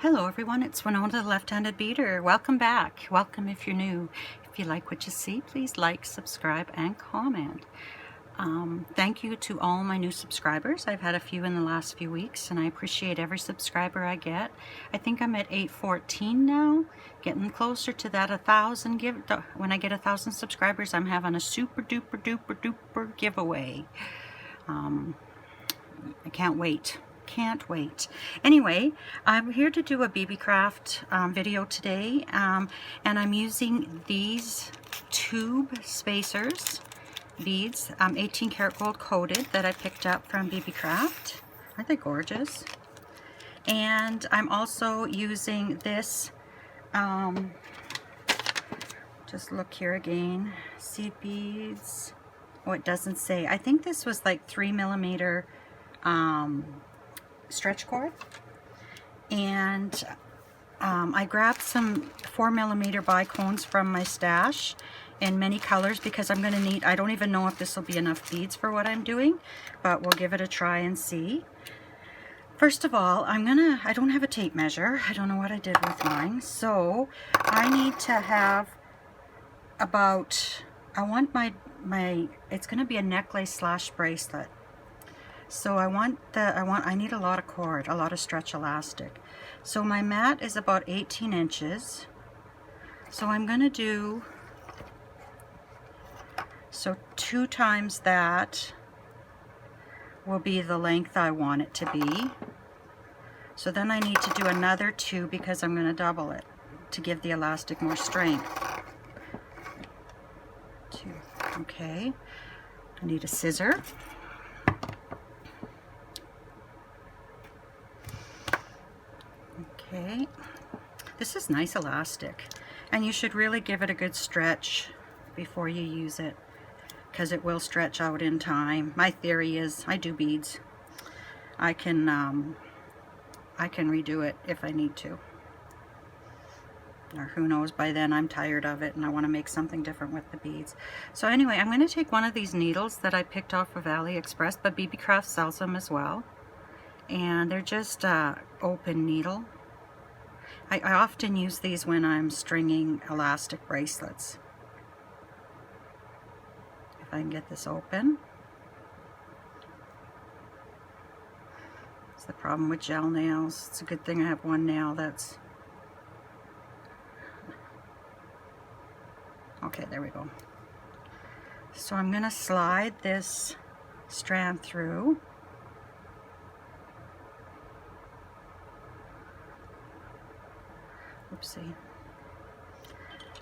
Hello everyone, it's Winona the Left-Handed Beater. Welcome back. Welcome if you're new. If you like what you see, please like, subscribe, and comment. Thank you to all my new subscribers. I've had a few in the last few weeks and I appreciate every subscriber I get. I think I'm at 814 now, getting closer to that 1,000. When I get 1,000 subscribers, I'm having a super duper duper duper giveaway. I can't wait. Can't wait. Anyway, I'm here to do a BeeBeeCraft video today, and I'm using these tube spacers beads, 18 karat gold coated, that I picked up from BeeBeeCraft. Aren't they gorgeous? And I'm also using this, just look here again, seed beads. Oh, it doesn't say. I think this was like 3mm stretch cord, and I grabbed some 4mm bicones from my stash in many colors because I'm going to need, I don't even know if this will be enough beads for what I'm doing, but we'll give it a try and see. First of all, I don't have a tape measure. I don't know what I did with mine, so I need to have about, I want my it's going to be a necklace slash bracelet. So I need a lot of cord, a lot of stretch elastic. So my mat is about 18 inches. So I'm going to do, so 2 times that will be the length I want it to be. So then I need to do another 2 because I'm going to double it to give the elastic more strength. 2, okay. I need a scissor. Okay, this is nice elastic, and you should really give it a good stretch before you use it because it will stretch out in time. My theory is I do beads. I can redo it if I need to, or who knows, by then I'm tired of it and I want to make something different with the beads. So anyway, I'm going to take one of these needles that I picked off of AliExpress, but BeeBeeCraft sells them as well, and they're just open needle. I often use these when I'm stringing elastic bracelets. If I can get this open. It's the problem with gel nails. It's a good thing I have one nail that's... Okay, there we go. So I'm going to slide this strand through. Oopsie,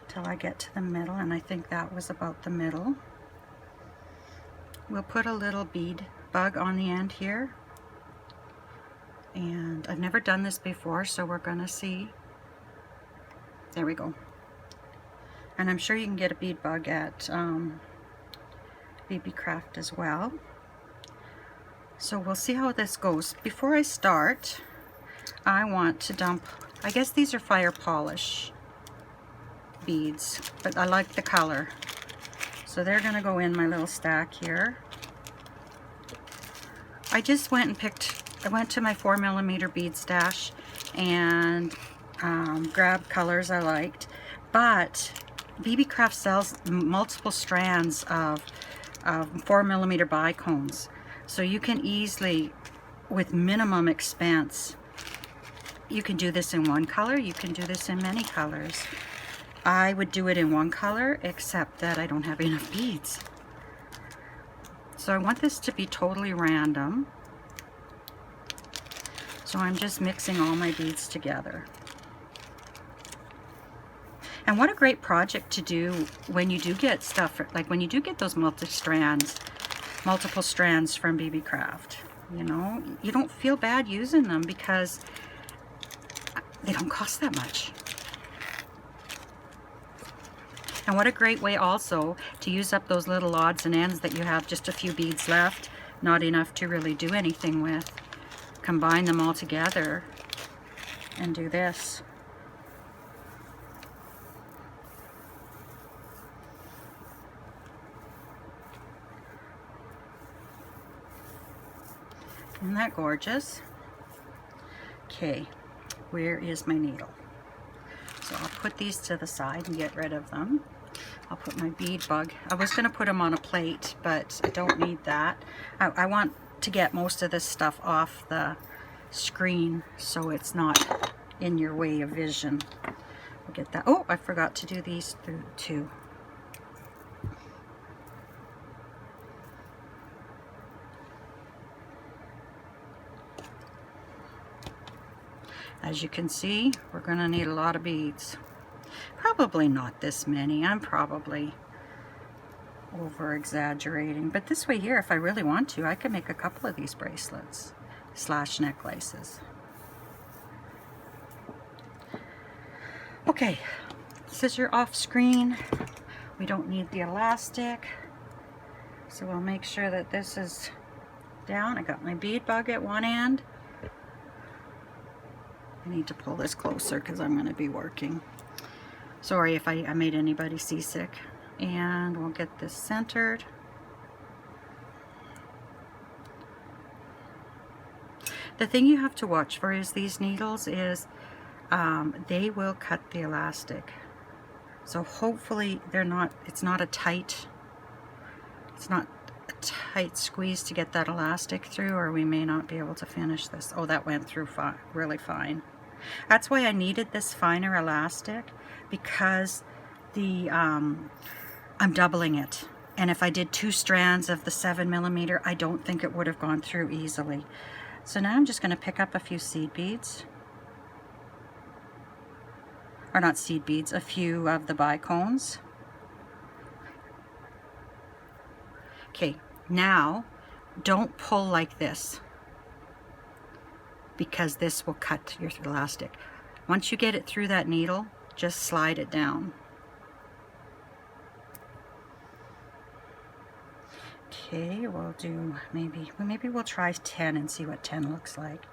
till I get to the middle, and I think that was about the middle. We'll put a little bead bug on the end here, and I've never done this before, so we're gonna see. There we go. And I'm sure you can get a bead bug at BeeBeeCraft as well. So we'll see how this goes. Before I start, I want to dump, I guess these are fire polish beads, but I like the color. So they're going to go in my little stack here. I just went and I went to my 4mm bead stash and grabbed colors I liked. But BeeBeeCraft sells multiple strands of 4mm bicones. So you can easily, with minimum expense, you can do this in one color, you can do this in many colors. I would do it in one color, except that I don't have enough beads. So I want this to be totally random. So I'm just mixing all my beads together. And what a great project to do when you do get stuff, like when you do get those multiple strands from BeeBeeCraft. You know, you don't feel bad using them because they don't cost that much. And what a great way also to use up those little odds and ends that you have just a few beads left, not enough to really do anything with. Combine them all together and do this. Isn't that gorgeous? Okay, where is my needle? So I'll put these to the side and get rid of them. I'll put my bead bug. I was going to put them on a plate, but I don't need that. I want to get most of this stuff off the screen so it's not in your way of vision. I'll get that. Oh, I forgot to do these through too. As you can see, we're going to need a lot of beads. Probably not this many. I'm probably over exaggerating. But this way here, if I really want to, I can make a couple of these bracelets / necklaces. Okay, scissor off screen. We don't need the elastic. So we'll make sure that this is down. I got my bead bug at one end. I need to pull this closer because I'm going to be working. Sorry if I made anybody seasick. And we'll get this centered. The thing you have to watch for is these needles is they will cut the elastic. So hopefully they're not, it's not a tight squeeze to get that elastic through, or we may not be able to finish this. Oh, that went through really fine. That's why I needed this finer elastic, because the I'm doubling it, and if I did 2 strands of the 7mm, I don't think it would have gone through easily. So now I'm just going to pick up a few seed beads, or not seed beads, a few of the bicones. Okay, now don't pull like this, because this will cut your elastic. Once you get it through that needle, just slide it down. Okay, we'll do maybe we'll try 10 and see what 10 looks like.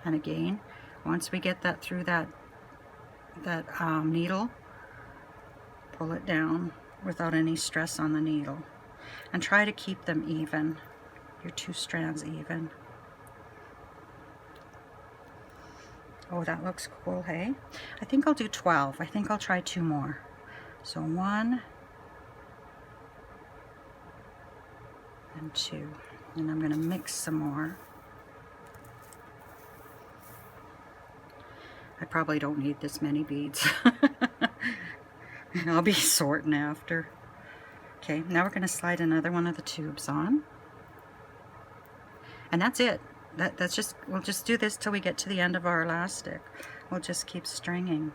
And again, once we get that through that needle, pull it down without any stress on the needle, and try to keep them even, your 2 strands even. Oh, that looks cool, hey? I think I'll do 12. I think I'll try 2 more. So 1 and 2, and I'm going to mix some more. I probably don't need this many beads. I'll be sorting after. Okay, now we're going to slide another one of the tubes on. And that's it. That's just, we'll just do this till we get to the end of our elastic. We'll just keep stringing.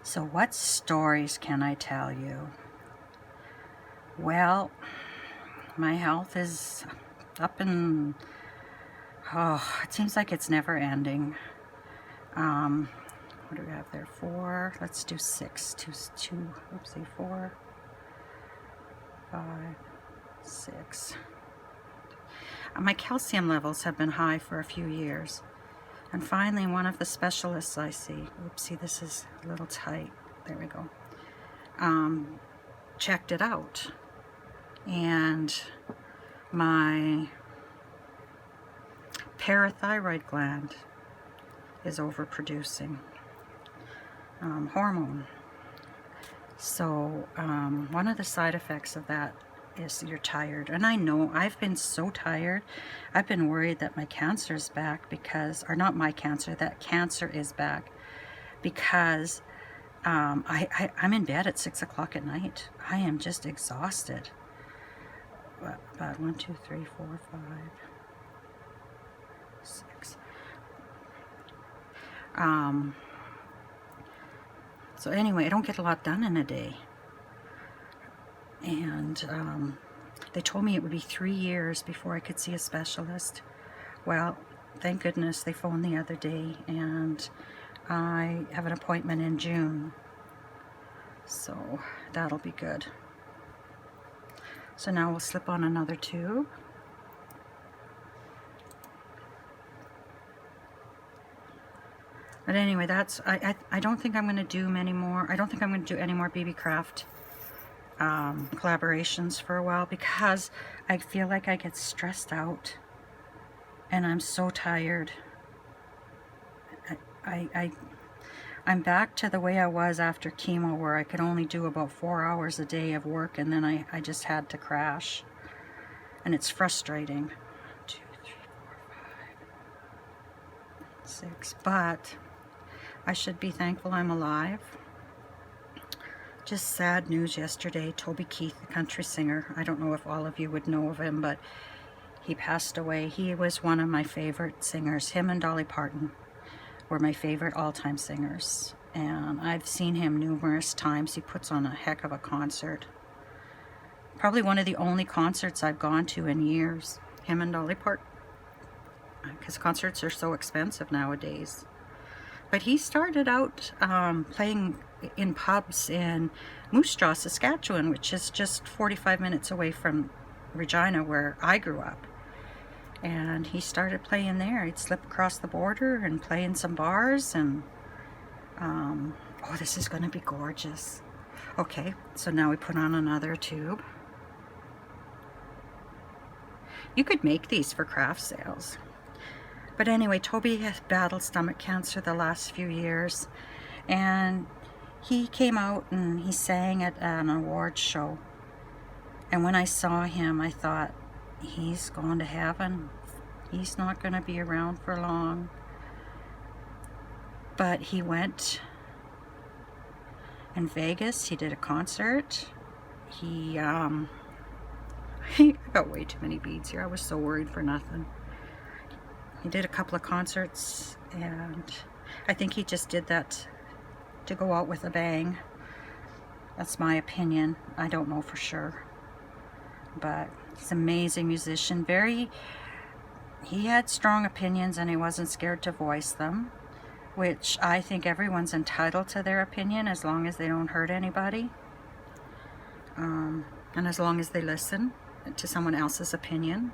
So what stories can I tell you? Well, my health is up and, oh, it seems like it's never ending. What do we have there? 4. Let's do 6. 2. Oopsie. 4, 5, 6. My calcium levels have been high for a few years, and finally one of the specialists I see, oopsie, this is a little tight, there we go, checked it out, and my parathyroid gland is overproducing hormone. So one of the side effects of that is you're tired, and I know I've been so tired. I've been worried that my cancer is back, because, or not my cancer, that cancer is back, because I'm in bed at 6 o'clock at night. I am just exhausted. About 1, 2, 3, 4, 5, 6. So anyway, I don't get a lot done in a day. And they told me it would be 3 years before I could see a specialist. Well, thank goodness they phoned the other day, and I have an appointment in June. So that'll be good. So now we'll slip on another tube. But anyway, that's, I don't think I'm going to do many more. I don't think I'm going to do any more BeeBeeCraft collaborations for a while, because I feel like I get stressed out and I'm so tired. I'm back to the way I was after chemo, where I could only do about 4 hours a day of work, and then I just had to crash. And it's frustrating. 1, 2, 3, 4, 5, 6. But I should be thankful I'm alive. Just sad news yesterday. Toby Keith, the country singer. I don't know if all of you would know of him, but he passed away. He was one of my favorite singers. Him and Dolly Parton were my favorite all-time singers. And I've seen him numerous times. He puts on a heck of a concert. Probably one of the only concerts I've gone to in years. Him and Dolly Parton. Because concerts are so expensive nowadays. But he started out playing in pubs in Moose Jaw, Saskatchewan, which is just 45 minutes away from Regina, where I grew up. And he started playing there. He'd slip across the border and play in some bars. And oh, this is going to be gorgeous. Okay, so now we put on another tube. You could make these for craft sales. But anyway, Toby has battled stomach cancer the last few years, and he came out and he sang at an awards show. And when I saw him, I thought, he's gone to heaven. He's not going to be around for long. But he went in Vegas. He did a concert. He I got way too many beads here. I was so worried for nothing. He did a couple of concerts, and I think he just did that to go out with a bang. That's my opinion. I don't know for sure. But he's an amazing musician. He had strong opinions, and he wasn't scared to voice them, which I think everyone's entitled to their opinion as long as they don't hurt anybody. And as long as they listen to someone else's opinion.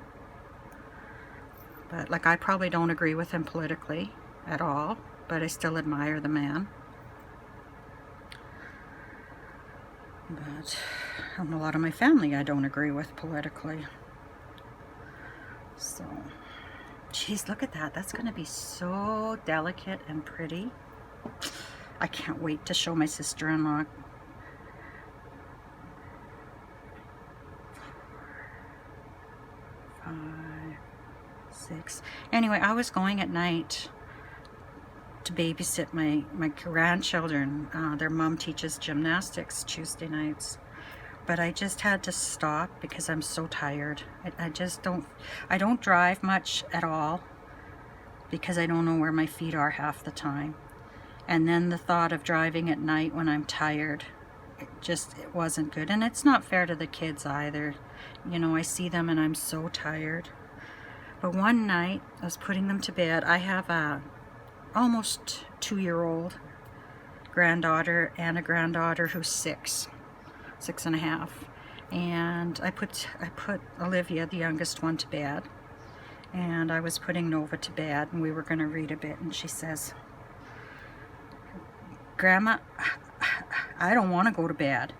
But like, I probably don't agree with him politically at all, but I still admire the man. But a lot of my family I don't agree with politically. So, geez, look at that. That's going to be so delicate and pretty. I can't wait to show my sister-in-law. 4, 5, 6. Anyway, I was going at night to babysit my grandchildren. Their mom teaches gymnastics Tuesday nights. But I just had to stop because I'm so tired. I don't drive much at all because I don't know where my feet are half the time. And then the thought of driving at night when I'm tired, it wasn't good. And it's not fair to the kids either. You know, I see them and I'm so tired. But one night, I was putting them to bed. I have a almost 2-year-old granddaughter and a granddaughter who's 6 and a half. And I put Olivia, the youngest one, to bed. And I was putting Nova to bed, and we were going to read a bit. And she says, "Grandma, I don't want to go to bed."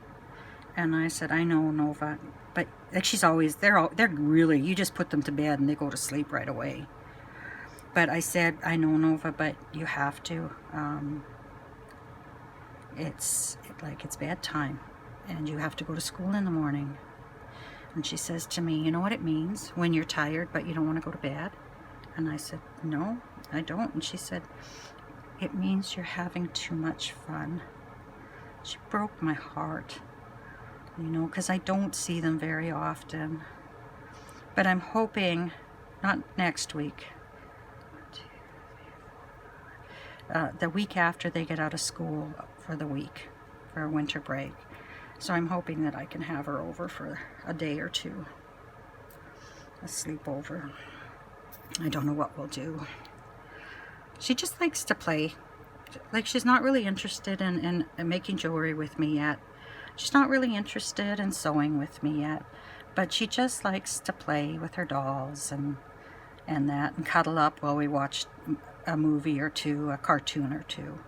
And I said, "I know, Nova." But like, she's always, they're really, you just put them to bed and they go to sleep right away. But I said, "I know, Nova, but you have to. It's bedtime and you have to go to school in the morning." And she says to me, "You know what it means when you're tired but you don't want to go to bed?" And I said, "No, I don't." And she said, "It means you're having too much fun." She broke my heart, you know, because I don't see them very often. But I'm hoping, not next week, the week after they get out of school for the week, for a winter break. So I'm hoping that I can have her over for a day or two, a sleepover. I don't know what we'll do. She just likes to play. Like, she's not really interested in making jewelry with me yet. She's not really interested in sewing with me yet. But she just likes to play with her dolls and and that, and cuddle up while we watched a movie or two, a cartoon or two.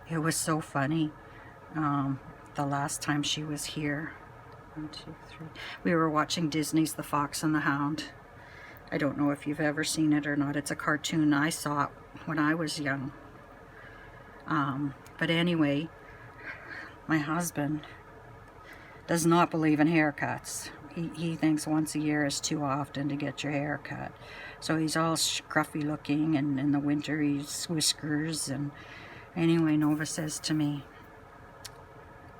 It was so funny. The last time she was here, 1, 2, 3, we were watching Disney's The Fox and the Hound. I don't know if you've ever seen it or not. It's a cartoon. I saw it when I was young. But anyway, my husband does not believe in haircuts. He thinks once a year is too often to get your hair cut. So he's all scruffy looking, and in the winter he's whiskers. And anyway, Nova says to me,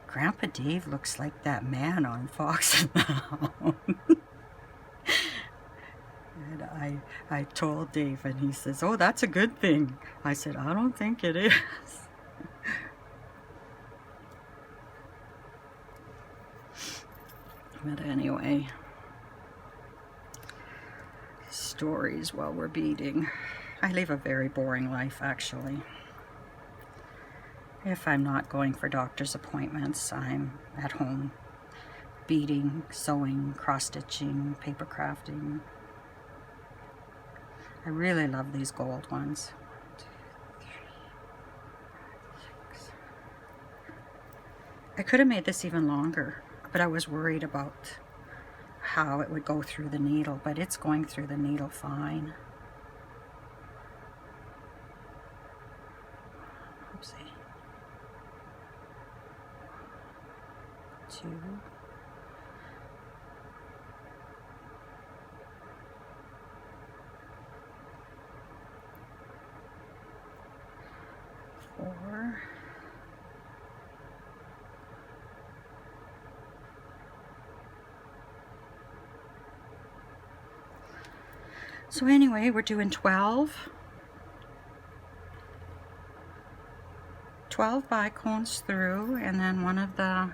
Grandpa Dave looks like that man on Fox and the Hound. And I told Dave, and he says, oh, that's a good thing. I said, I don't think it is. But anyway, stories while we're beading. I live a very boring life, actually. If I'm not going for doctor's appointments, I'm at home beading, sewing, cross-stitching, paper crafting. I really love these gold ones. 1, 2, 3, 5, 6. I could have made this even longer, but I was worried about how it would go through the needle, but it's going through the needle fine. Oopsie. 2. 4. So anyway, we're doing 12 bicones through, and then one of the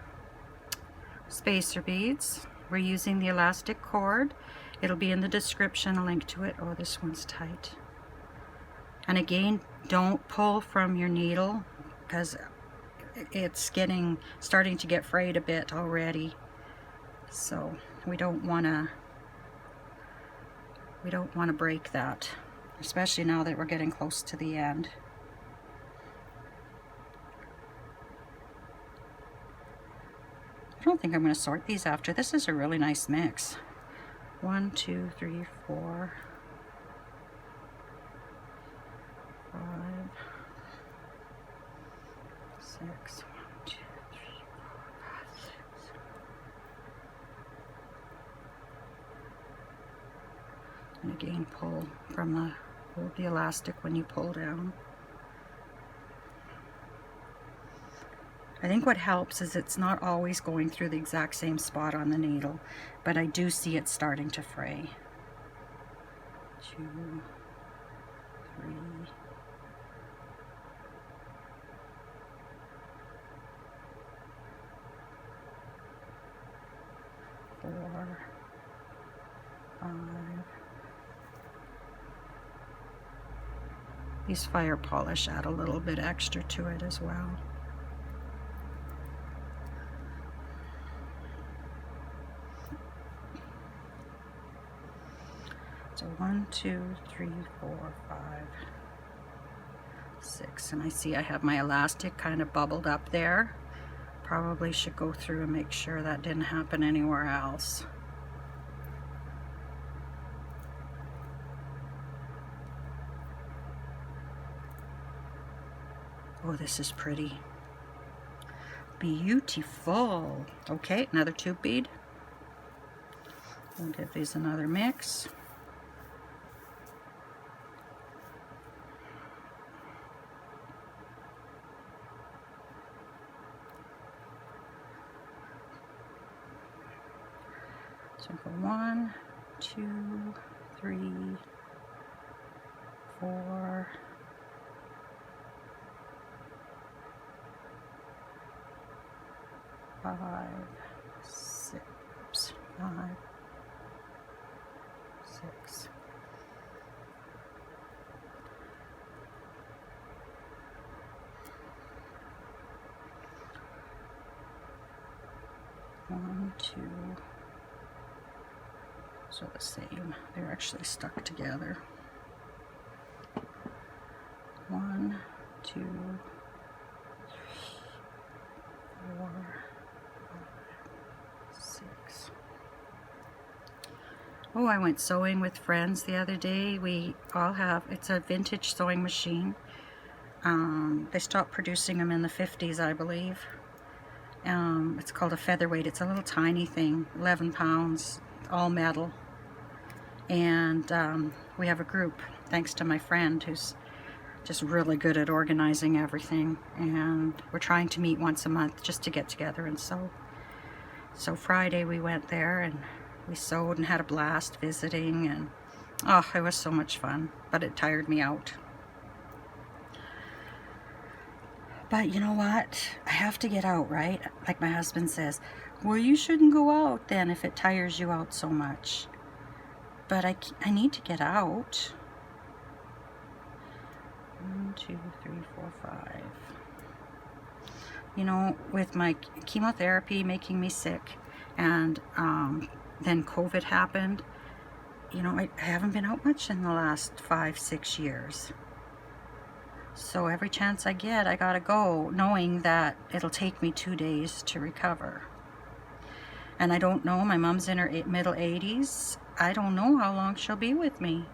spacer beads. We're using the elastic cord. It'll be in the description, a link to it. Oh, this one's tight. And again, don't pull from your needle, because it's starting to get frayed a bit already. So we don't want to break that, especially now that we're getting close to the end. I don't think I'm going to sort these after. This is a really nice mix. 1, 2, 3, 4, 5, 6. 1, 2, 3, 4, 5, 6. And again, pull from hold the elastic when you pull down. I think what helps is it's not always going through the exact same spot on the needle, but I do see it starting to fray. 2, 3, 4, 5. These fire polish add a little bit extra to it as well. So 1, 2, 3, 4, 5, 6. And I see I have my elastic kind of bubbled up there. Probably should go through and make sure that didn't happen anywhere else. Oh, this is pretty. Beautiful. Okay, another tube bead. We'll give these another mix. So go 1, 2, 3, 4, 5, 6, 5, 6. One, 2, So the same. They're actually stuck together. 1, 2, 3, 4, 5, 6. Oh, I went sewing with friends the other day. We all have, it's a vintage sewing machine. They stopped producing them in the 50s, I believe. It's called a featherweight. It's a little tiny thing, 11 pounds, all metal. And we have a group, thanks to my friend who's just really good at organizing everything. And we're trying to meet once a month just to get together and sew. So Friday we went there and we sewed and had a blast visiting, and oh, it was so much fun, but it tired me out. But you know what? I have to get out, right? Like my husband says, well, you shouldn't go out then if it tires you out so much. But I need to get out. 1, 2, 3, 4, 5. You know, with my chemotherapy making me sick, and then COVID happened, you know, I haven't been out much in the last 5, 6 years. So every chance I get, I gotta go, knowing that it'll take me 2 days to recover. And I don't know, my mom's in her middle 80s. I don't know how long she'll be with me.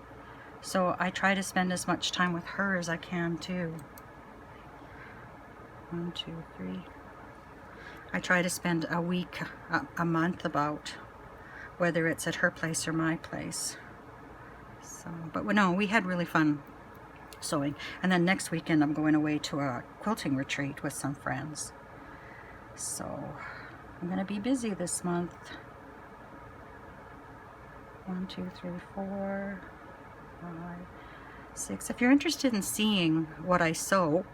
So I try to spend as much time with her as I can too. 1, 2, 3. I try to spend a week, a month about, whether it's at her place or my place. So, but no, we had really fun sewing. And then next weekend I'm going away to a quilting retreat with some friends. So I'm going to be busy this month. 1, 2, 3, 4, 5, 6. If you're interested in seeing what I sew,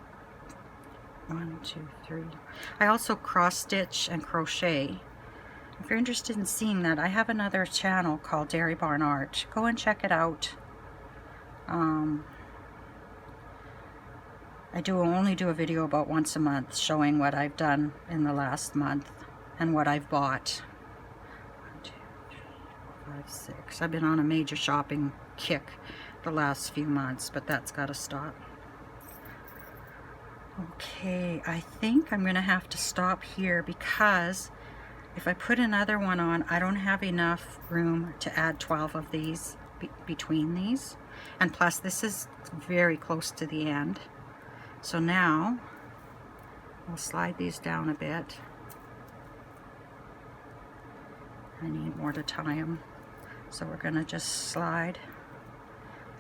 1, 2, 3. I also cross stitch and crochet. If you're interested in seeing that, I have another channel called Dairy Barn Art. Go and check it out. I only do a video about once a month showing what I've done in the last month and what I've bought. 1, 2, 3, 4, 5, 6. I've been on a major shopping kick the last few months, but that's got to stop. Okay, I think I'm going to have to stop here because if I put another one on, I don't have enough room to add 12 of these between these. And plus, this is very close to the end. So now, I'll slide these down a bit. I need more to tie them. So we're going to just slide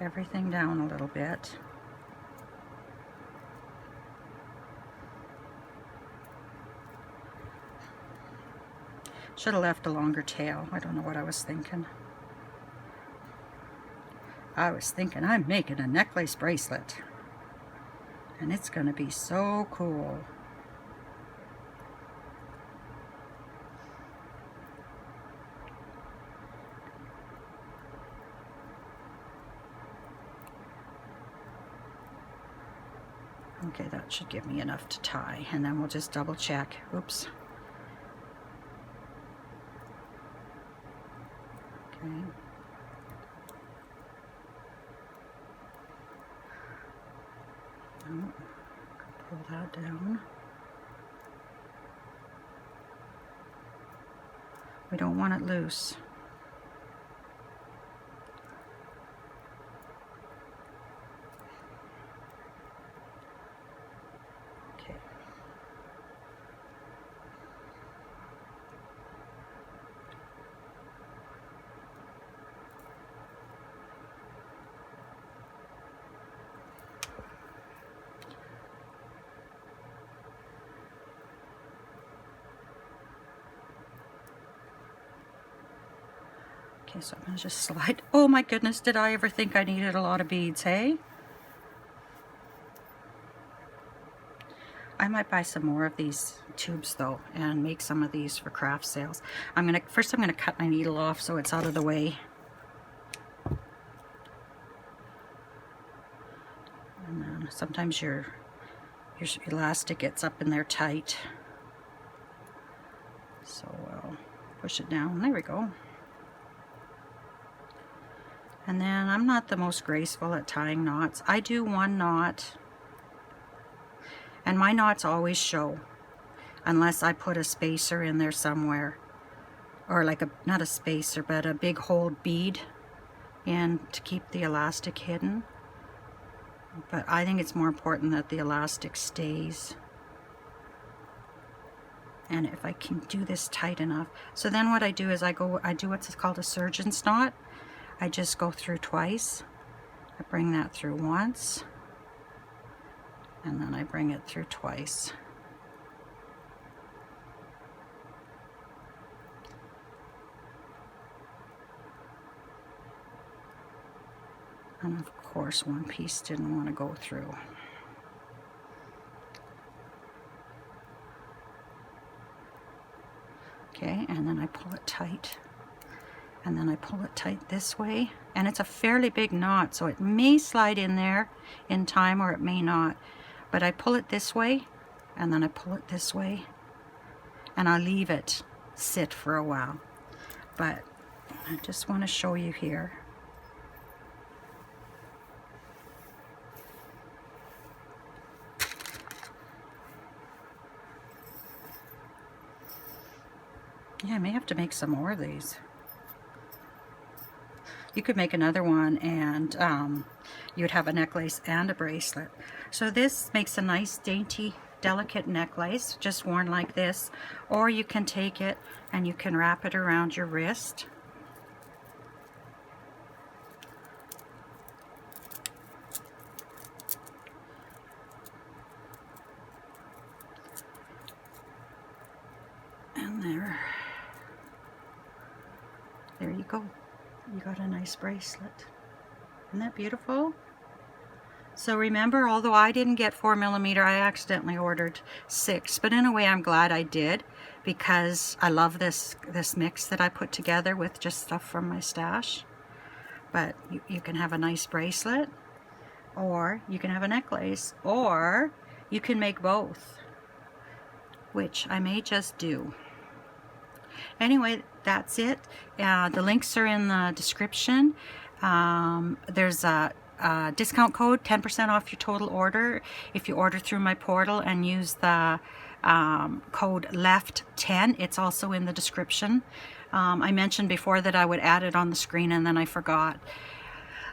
everything down a little bit. Should have left a longer tail. I don't know what I was thinking. I was thinking I'm making a necklace bracelet. And it's going to be so cool. Okay, that should give me enough to tie. And then we'll just double check. Oops. Okay. Oh, pull that down. We don't want it loose. Okay. Okay, so I'm going to just slide. Oh my goodness, did I ever think I needed a lot of beads, hey? I might buy some more of these tubes though and make some of these for craft sales. First I'm going to cut my needle off so it's out of the way. And then sometimes your elastic gets up in there tight. So we'll push it down. There we go. And then I'm not the most graceful at tying knots. I do one knot, and my knots always show, unless I put a spacer in there somewhere, or like a, not a spacer, but a big hole bead in to keep the elastic hidden. But I think it's more important that the elastic stays. And if I can do this tight enough. So then what I do is I do what's called a surgeon's knot. I just go through twice. I bring that through once, and then I bring it through twice. And of course, one piece didn't want to go through. Okay, and then I pull it tight. And then I pull it tight this way. And it's a fairly big knot, so it may slide in there in time or it may not. But I pull it this way, and then I pull it this way. And I leave it sit for a while. But I just want to show you here. Yeah, I may have to make some more of these. You could make another one, and you'd have a necklace and a bracelet. So this makes a nice, dainty, delicate necklace, just worn like this. Or you can take it and you can wrap it around your wrist. And there you go. You got a nice bracelet. Isn't that beautiful? So remember, although I didn't get 4mm, I accidentally ordered 6. But in a way, I'm glad I did, because I love this mix that I put together with just stuff from my stash. But you can have a nice bracelet, or you can have a necklace, or you can make both, which I may just do. Anyway, that's it. The links are in the description. There's a discount code, 10% off your total order if you order through my portal and use the code LEFT10. It's also in the description. I mentioned before that I would add it on the screen, and then I forgot.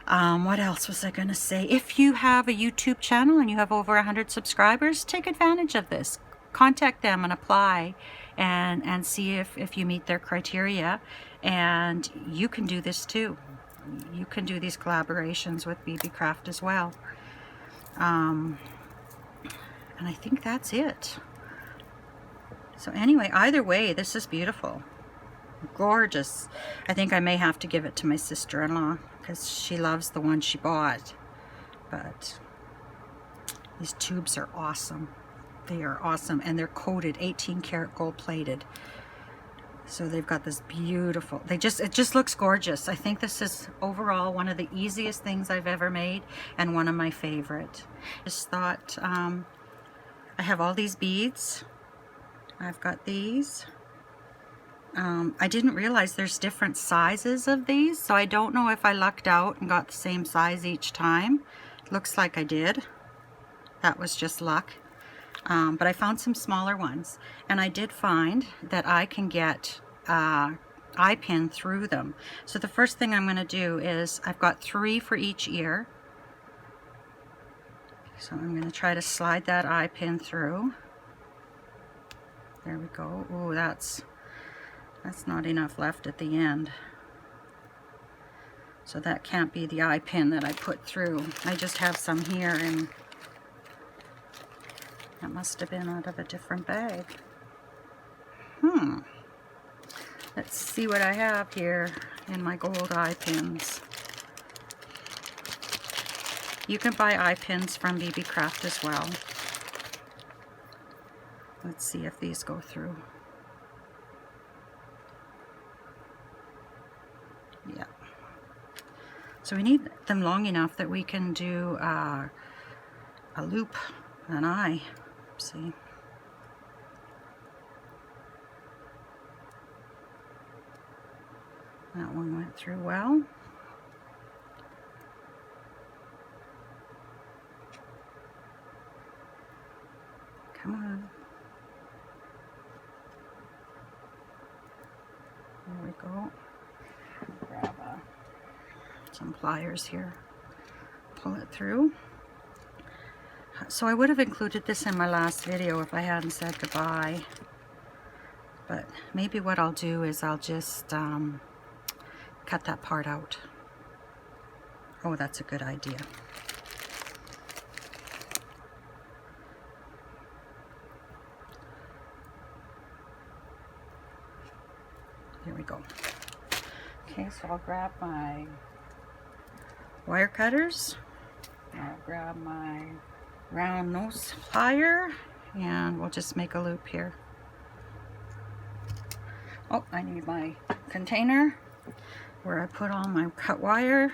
What else was I going to say? If you have a YouTube channel and you have over 100 subscribers, take advantage of this. Contact them and apply and see if you meet their criteria, and you can do this too. You can do these collaborations with BeeBeeCraft as well. And I think that's it. So anyway, either way, this is beautiful. Gorgeous. I think I may have to give it to my sister-in-law because she loves the one she bought. But these tubes are awesome. They are awesome, and they're coated 18 karat gold plated. So they've got this beautiful, it just looks gorgeous. I think this is overall one of the easiest things I've ever made, and one of my favorite. Just thought, I have all these beads. I've got these. I didn't realize there's different sizes of these, so I don't know if I lucked out and got the same size each time. Looks like I did. That was just luck. But I found some smaller ones, and I did find that I can get eye pin through them. So the first thing I'm going to do is, I've got 3 for each ear. So I'm going to try to slide that eye pin through. There we go. Oh, that's not enough left at the end. So that can't be the eye pin that I put through. I just have some here, and that must have been out of a different bag. Let's see what I have here in my gold eye pins. You can buy eye pins from BeeBeeCraft as well. Let's see if these go through. Yeah. So we need them long enough that we can do a loop, an eye. See? That one went through well. Come on. There we go. Grab some pliers here. Pull it through. So I would have included this in my last video if I hadn't said goodbye. But maybe what I'll do is I'll just cut that part out. Oh, that's a good idea. Here we go. Okay, so I'll grab my wire cutters. I'll grab my round nose plier, and we'll just make a loop here. Oh, I need my container where I put all my cut wire.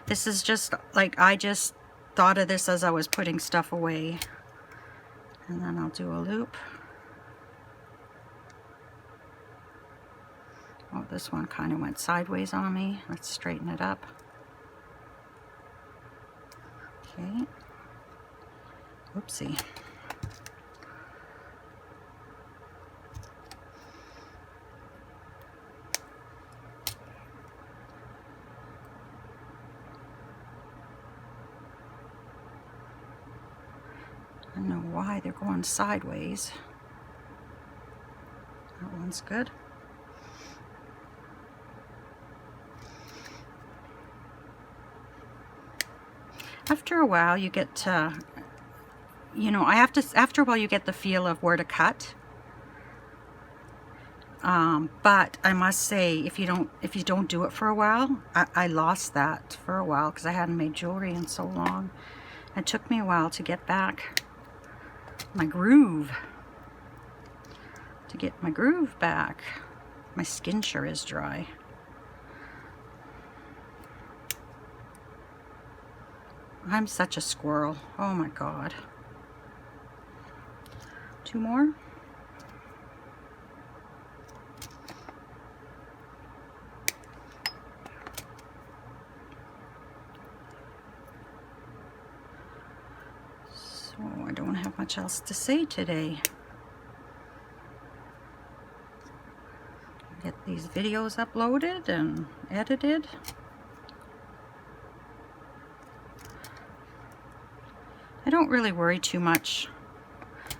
This is just like, I just thought of this as I was putting stuff away. And then I'll do a loop. Oh, this one kind of went sideways on me. Let's straighten it up. Okay. Oopsie. I don't know why they're going sideways. That one's good. After a while you get to, you know, after a while you get the feel of where to cut. But I must say, if you don't do it for a while, I lost that for a while because I hadn't made jewelry in so long. It took me a while to get back my groove. To get my groove back. My skin sure is dry. I'm such a squirrel. Oh my God. 2 more. So I don't have much else to say today. Get these videos uploaded and edited. I don't really worry too much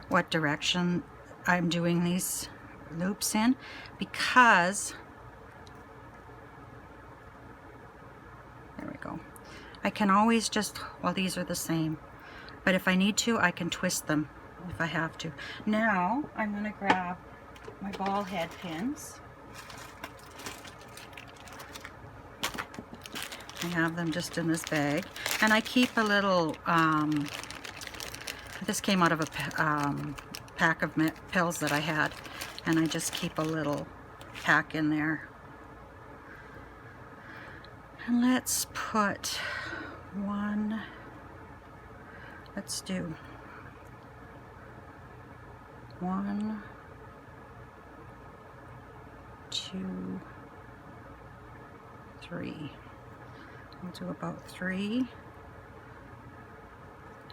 what direction I'm doing these loops in, because there we go. I can always just, well, these are the same, but if I need to, I can twist them if I have to. Now I'm going to grab my ball head pins. I have them just in this bag, and I keep a little, this came out of a pack of pills that I had, and I just keep a little pack in there. And let's put one, let's do 1, 2, 3. We'll do about 3,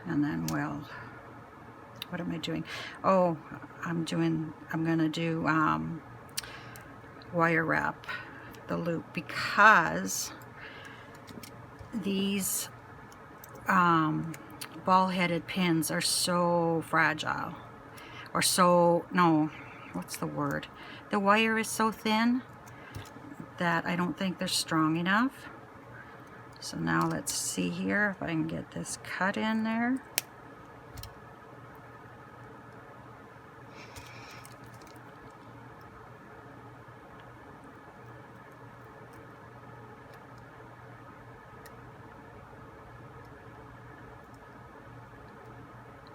and then we'll, what am I doing? Oh, I'm gonna do wire wrap the loop, because these ball-headed pins are so fragile, or so, no, what's the word? The wire is so thin that I don't think they're strong enough. So now let's see here if I can get this cut in there.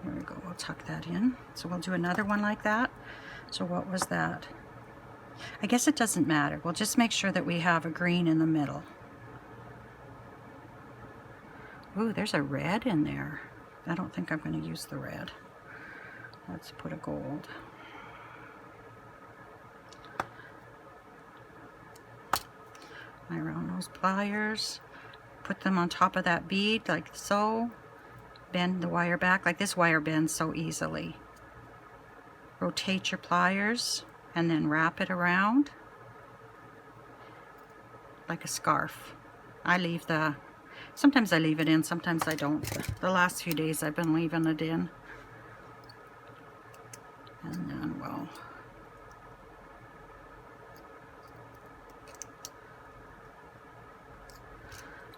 There we go, we'll tuck that in. So we'll do another one like that. So what was that? I guess it doesn't matter. We'll just make sure that we have a green in the middle. Ooh, there's a red in there. I don't think I'm going to use the red. Let's put a gold. My round nose pliers. Put them on top of that bead like so. bend the wire back. Like this wire bends so easily. Rotate your pliers and then wrap it around like a scarf. Sometimes I leave it in, sometimes I don't. The last few days I've been leaving it in. And then we'll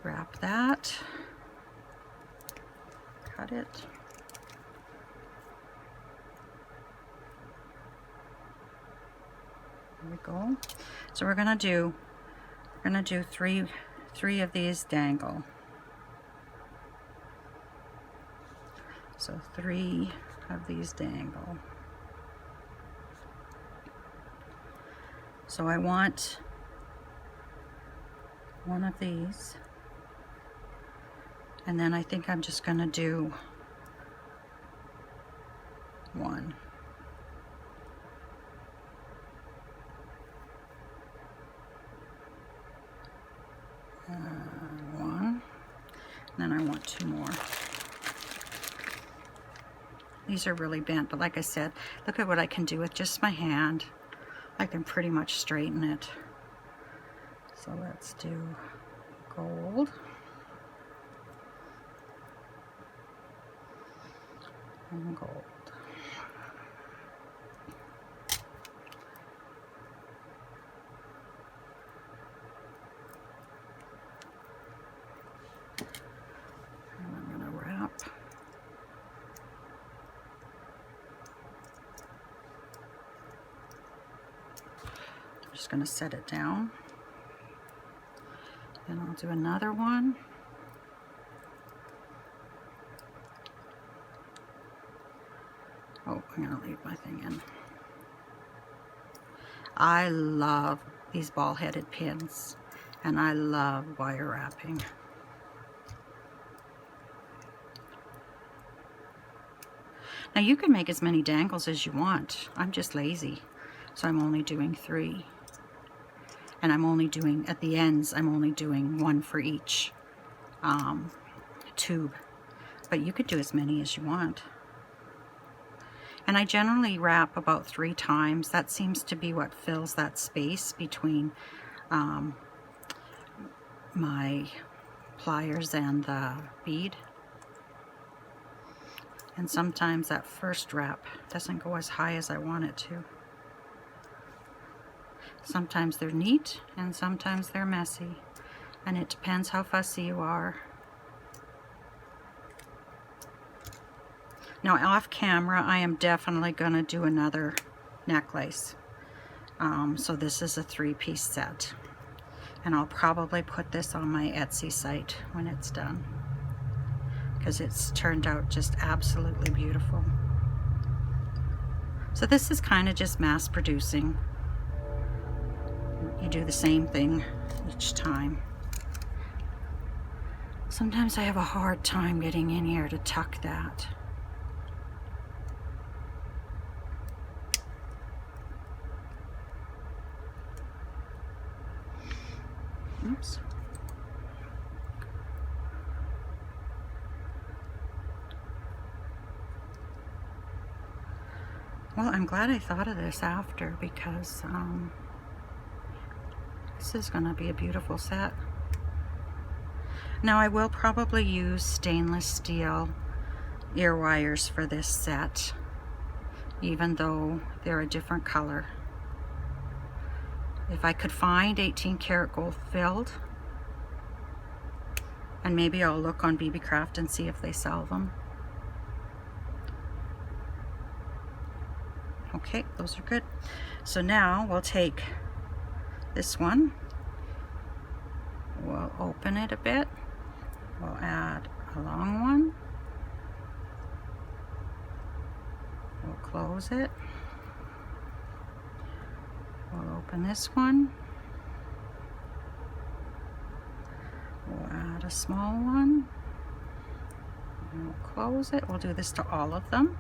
wrap that, cut it. There we go. So we're gonna do three of these dangle. So 3 of these dangle. So I want one of these, and then I think I'm just going to do one. One. And then I want 2 more. These are really bent, but like I said, look at what I can do with just my hand. I can pretty much straighten it. So let's do gold. And gold. And I'm going to wrap. I'm just going to set it down. Then I'll do another one. Oh, I'm going to leave my thing in. I love these ball-headed pins, and I love wire wrapping. Now you can make as many dangles as you want. I'm just lazy, so I'm only doing 3. And I'm only doing, at the ends, I'm only doing 1 for each tube. But you could do as many as you want. And I generally wrap about 3 times. That seems to be what fills that space between my pliers and the bead. And sometimes that first wrap doesn't go as high as I want it to. Sometimes they're neat and sometimes they're messy, and it depends how fussy you are. Now off camera I am definitely going to do another necklace. So this is a 3-piece set, and I'll probably put this on my Etsy site when it's done, because it's turned out just absolutely beautiful. So this is kind of just mass producing. You do the same thing each time. Sometimes I have a hard time getting in here to tuck that. Oops. Well, I'm glad I thought of this after, because this is going to be a beautiful set. Now I will probably use stainless steel ear wires for this set, even though they're a different color. If I could find 18 karat gold filled, and maybe I'll look on BeeBeeCraft and see if they sell them. Okay, those are good. So now we'll take this one, we'll open it a bit, we'll add a long one, we'll close it, we'll open this one, we'll add a small one, and we'll close it. We'll do this to all of them.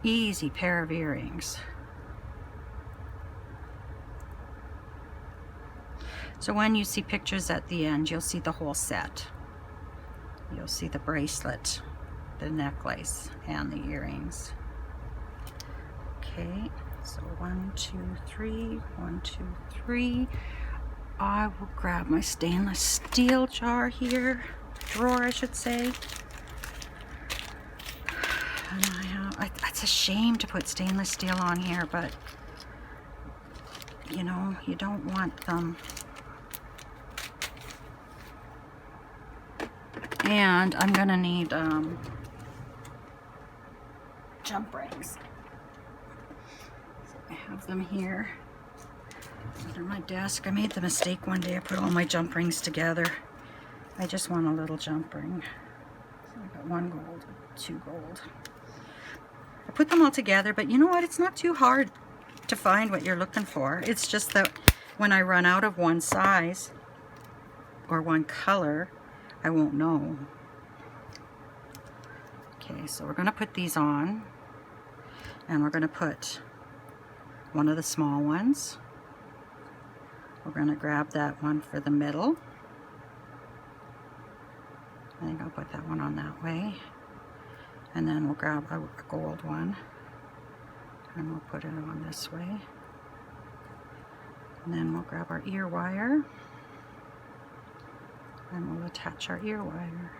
easy pair of earrings. So when you see pictures at the end, you'll see the whole set. You'll see the bracelet, the necklace, and the earrings. Okay, so 1, 2, 3, 1, 2, 3. I will grab my stainless steel jar here, drawer I should say. And it's a shame to put stainless steel on here, but you know, you don't want them. And I'm gonna need jump rings. So I have them here under my desk. I made the mistake one day, I put all my jump rings together. I just want a little jump ring. So I got 1 gold, 2 gold. I put them all together, but you know what? It's not too hard to find what you're looking for. It's just that when I run out of one size or one color, I won't know. Okay, so we're going to put these on, and we're going to put one of the small ones. We're going to grab that one for the middle. I think I'll put that one on that way. And then we'll grab a gold one, and we'll put it on this way. And then we'll grab our ear wire, and we'll attach our ear wire.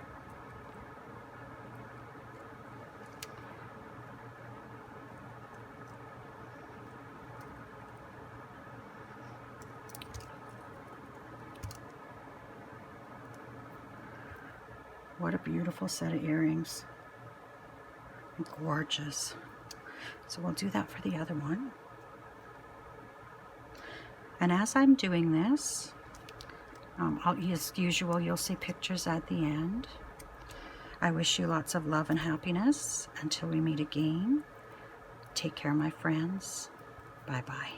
What a beautiful set of earrings. Gorgeous. So we'll do that for the other one. And as I'm doing this, as usual, you'll see pictures at the end. I wish you lots of love and happiness until we meet again. Take care, my friends. Bye-bye.